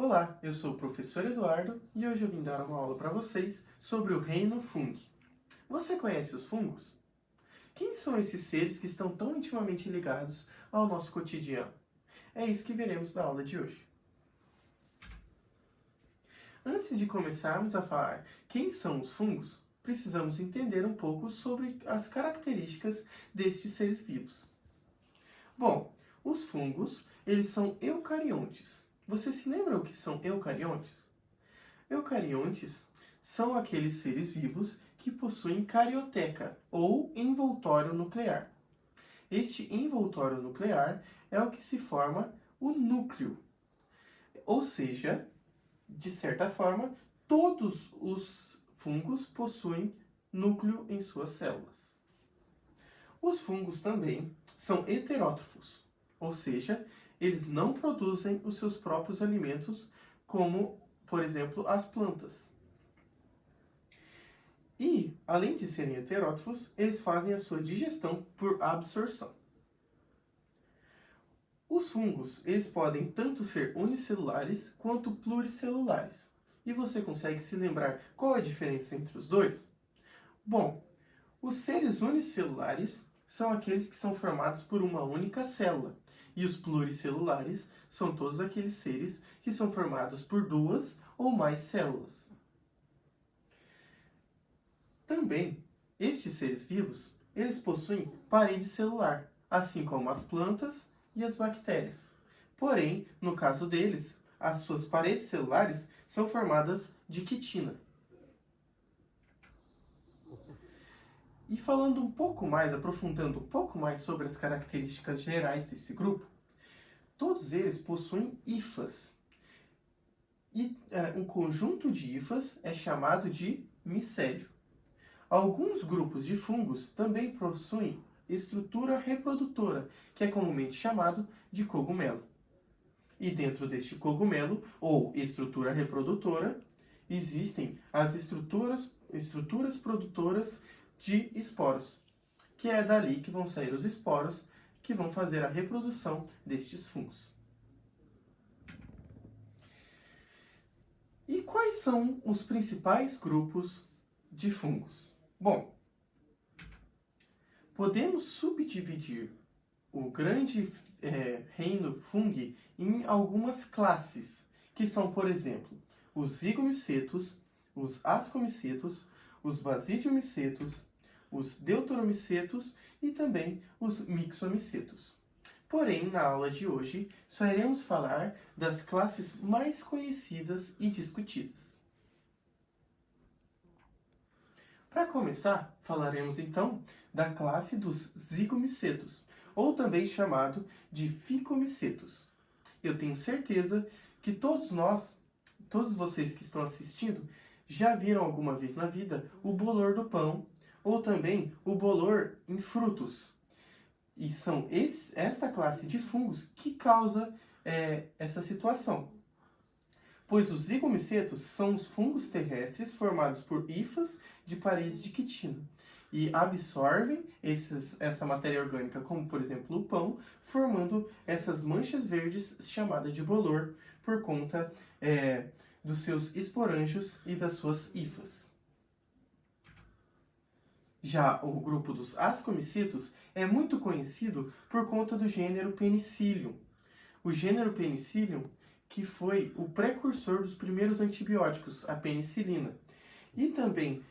Olá, eu sou o professor Eduardo e hoje eu vim dar uma aula para vocês sobre o reino fungi. Você conhece os fungos? Quem são esses seres que estão tão intimamente ligados ao nosso cotidiano? É isso que veremos na aula de hoje. Antes de começarmos a falar quem são os fungos, precisamos entender um pouco sobre as características destes seres vivos. Bom, os fungos, eles são eucariontes. Você se lembra o que são eucariontes? Eucariontes são aqueles seres vivos que possuem carioteca, ou envoltório nuclear. Este envoltório nuclear é o que se forma o núcleo. Ou seja, de certa forma, todos os fungos possuem núcleo em suas células. Os fungos também são heterótrofos, ou seja, eles não produzem os seus próprios alimentos, como, por exemplo, as plantas. E, além de serem heterótrofos, eles fazem a sua digestão por absorção. Os fungos, eles podem tanto ser unicelulares quanto pluricelulares. E você consegue se lembrar qual é a diferença entre os dois? Bom, os seres unicelulares são aqueles que são formados por uma única célula. E os pluricelulares são todos aqueles seres que são formados por duas ou mais células. Também, estes seres vivos, eles possuem parede celular, assim como as plantas e as bactérias. Porém, no caso deles, as suas paredes celulares são formadas de quitina. E falando um pouco mais, aprofundando um pouco mais sobre as características gerais desse grupo, todos eles possuem hifas. E um conjunto de hifas é chamado de micélio. Alguns grupos de fungos também possuem estrutura reprodutora, que é comumente chamado de cogumelo. E dentro deste cogumelo, ou estrutura reprodutora, existem as estruturas produtoras de esporos, que é dali que vão sair os esporos que vão fazer a reprodução destes fungos. E quais são os principais grupos de fungos? Bom, podemos subdividir o grande reino fungi em algumas classes, que são, por exemplo, os zigomicetos, os ascomicetos, os basidiomicetos, os deuteromicetos e também os mixomicetos. Porém, na aula de hoje, só iremos falar das classes mais conhecidas e discutidas. Para começar, falaremos então da classe dos zigomicetos, ou também chamado de ficomicetos. Eu tenho certeza que todos vocês que estão assistindo, já viram alguma vez na vida o bolor do pão, ou também o bolor em frutos. E são esta classe de fungos que causa essa situação. Pois os zigomicetos são os fungos terrestres formados por hifas de paredes de quitina e absorvem essa matéria orgânica, como por exemplo o pão, formando essas manchas verdes chamadas de bolor por conta dos seus esporângios e das suas hifas. Já o grupo dos ascomicetos é muito conhecido por conta do gênero Penicillium. O gênero Penicillium que foi o precursor dos primeiros antibióticos, a penicilina. E também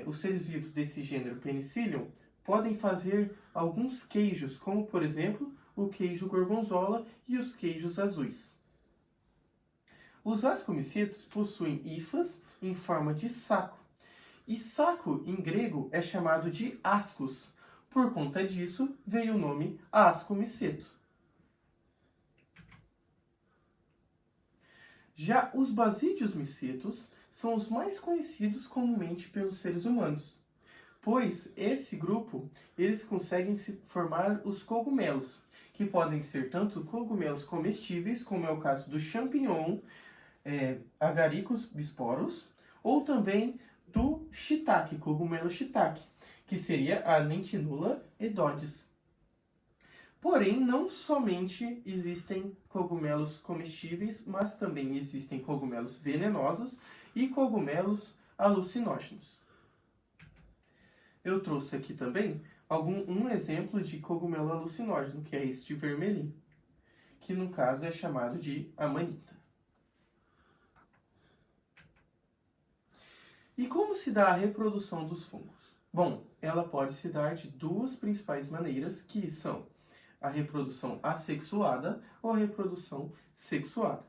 os seres vivos desse gênero Penicillium podem fazer alguns queijos, como por exemplo o queijo gorgonzola e os queijos azuis. Os ascomicetos possuem hifas em forma de saco. E saco em grego é chamado de ascos. Por conta disso veio o nome ascomiceto. Já os basidiomicetos são os mais conhecidos comumente pelos seres humanos, pois esse grupo, eles conseguem se formar os cogumelos, que podem ser tanto cogumelos comestíveis, como é o caso do champignon, Agaricus bisporus, ou também do shiitake, cogumelo shiitake, que seria a Lentinula edodes. Porém, não somente existem cogumelos comestíveis, mas também existem cogumelos venenosos e cogumelos alucinógenos. Eu trouxe aqui também um exemplo de cogumelo alucinógeno, que é este vermelhinho, que no caso é chamado de amanita. E como se dá a reprodução dos fungos? Bom, ela pode se dar de duas principais maneiras, que são a reprodução assexuada ou a reprodução sexuada.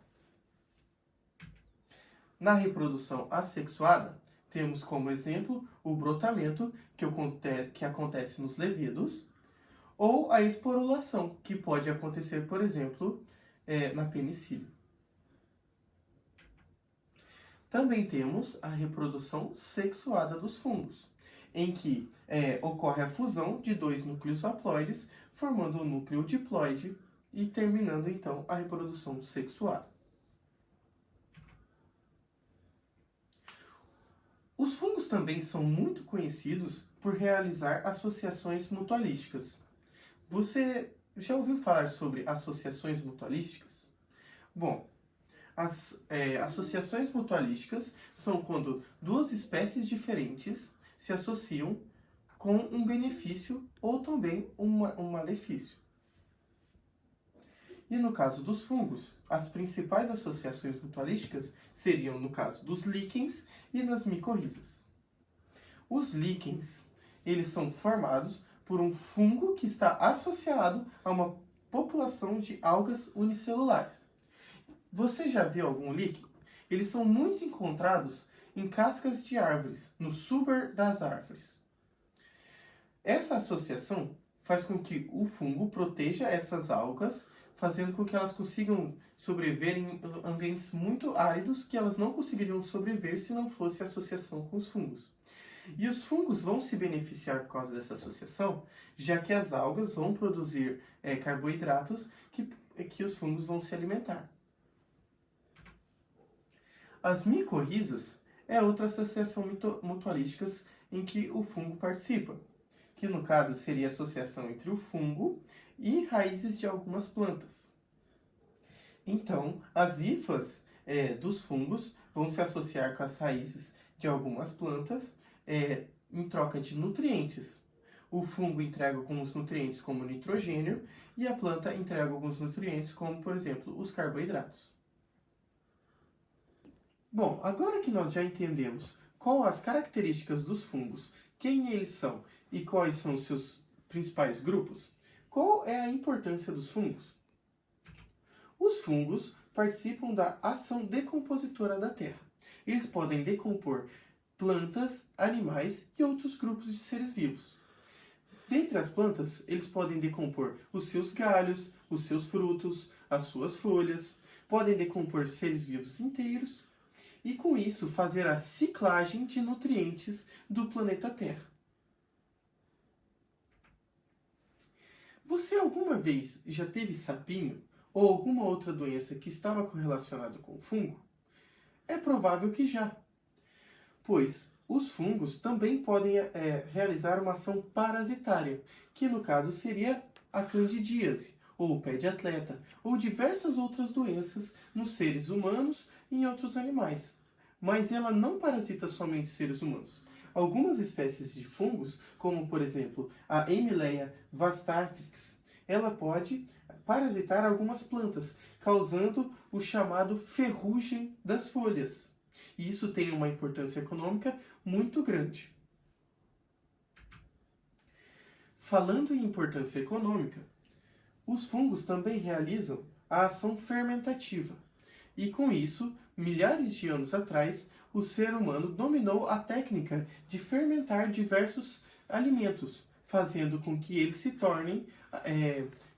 Na reprodução assexuada, temos como exemplo o brotamento, que acontece nos levídoros, ou a esporulação, que pode acontecer, por exemplo, na penicília. Também temos a reprodução sexuada dos fungos, em que ocorre a fusão de dois núcleos haploides, formando o núcleo diploide e terminando, então, a reprodução sexuada. Os fungos também são muito conhecidos por realizar associações mutualísticas. Você já ouviu falar sobre associações mutualísticas? Bom, as associações mutualísticas são quando duas espécies diferentes se associam com um benefício ou também um malefício. E no caso dos fungos, as principais associações mutualísticas seriam no caso dos líquens e nas micorrizas. Os líquens, eles são formados por um fungo que está associado a uma população de algas unicelulares. Você já viu algum líquen? Eles são muito encontrados em cascas de árvores, no suber das árvores. Essa associação faz com que o fungo proteja essas algas, fazendo com que elas consigam sobreviver em ambientes muito áridos que elas não conseguiriam sobreviver se não fosse a associação com os fungos. E os fungos vão se beneficiar por causa dessa associação, já que as algas vão produzir carboidratos que os fungos vão se alimentar. As micorrizas é outra associação mutualística em que o fungo participa, que no caso seria a associação entre o fungo e raízes de algumas plantas. Então, as hifas dos fungos vão se associar com as raízes de algumas plantas em troca de nutrientes. O fungo entrega alguns nutrientes como nitrogênio e a planta entrega alguns nutrientes como, por exemplo, os carboidratos. Bom, agora que nós já entendemos quais as características dos fungos, quem eles são e quais são os seus principais grupos, qual é a importância dos fungos? Os fungos participam da ação decompositora da Terra. Eles podem decompor plantas, animais e outros grupos de seres vivos. Dentre as plantas, eles podem decompor os seus galhos, os seus frutos, as suas folhas, podem decompor seres vivos inteiros e, com isso, fazer a ciclagem de nutrientes do planeta Terra. Você alguma vez já teve sapinho ou alguma outra doença que estava correlacionada com o fungo? É provável que já, pois os fungos também podem realizar uma ação parasitária, que no caso seria a candidíase, ou o pé de atleta, ou diversas outras doenças nos seres humanos e em outros animais. Mas ela não parasita somente seres humanos. Algumas espécies de fungos, como por exemplo a Emileia vastatrix, ela pode parasitar algumas plantas, causando o chamado ferrugem das folhas. E isso tem uma importância econômica muito grande. Falando em importância econômica, os fungos também realizam a ação fermentativa. E com isso, milhares de anos atrás, o ser humano dominou a técnica de fermentar diversos alimentos, fazendo com que eles se tornem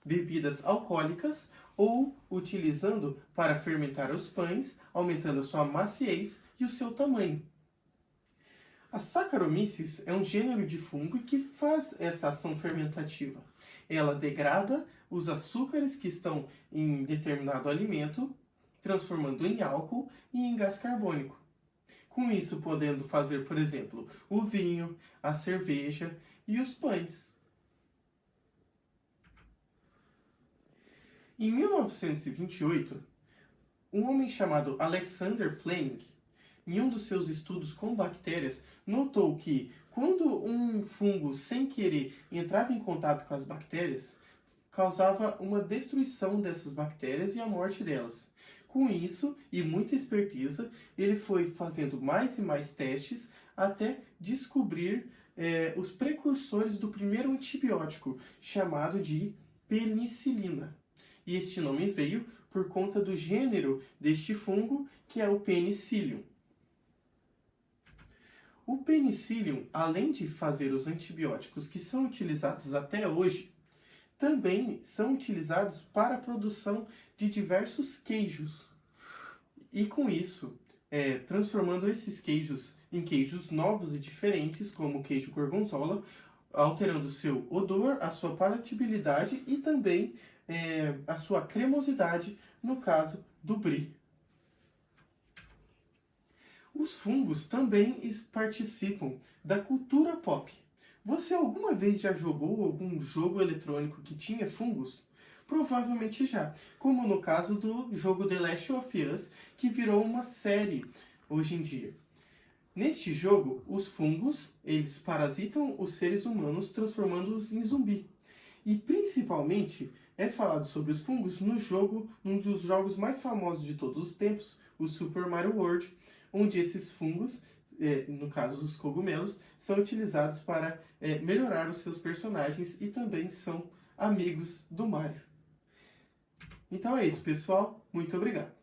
bebidas alcoólicas ou utilizando para fermentar os pães, aumentando a sua maciez e o seu tamanho. A Saccharomyces é um gênero de fungo que faz essa ação fermentativa. Ela degrada os açúcares que estão em determinado alimento, transformando em álcool e em gás carbônico. Com isso, podendo fazer, por exemplo, o vinho, a cerveja e os pães. Em 1928, um homem chamado Alexander Fleming, em um dos seus estudos com bactérias, notou que quando um fungo sem querer entrava em contato com as bactérias, causava uma destruição dessas bactérias e a morte delas. Com isso e muita esperteza, ele foi fazendo mais e mais testes até descobrir os precursores do primeiro antibiótico, chamado de penicilina. E este nome veio por conta do gênero deste fungo, que é o Penicillium. O Penicillium, além de fazer os antibióticos que são utilizados até hoje, também são utilizados para a produção de diversos queijos. E com isso, transformando esses queijos em queijos novos e diferentes, como o queijo gorgonzola, alterando seu odor, a sua palatabilidade e também a sua cremosidade, no caso do brie. Os fungos também participam da cultura pop. Você alguma vez já jogou algum jogo eletrônico que tinha fungos? Provavelmente já, como no caso do jogo The Last of Us, que virou uma série hoje em dia. Neste jogo, os fungos, eles parasitam os seres humanos, transformando-os em zumbi. E principalmente é falado sobre os fungos no jogo, num dos jogos mais famosos de todos os tempos, o Super Mario World, onde esses fungos, no caso os cogumelos, são utilizados para melhorar os seus personagens e também são amigos do Mario. Então é isso, pessoal. Muito obrigado.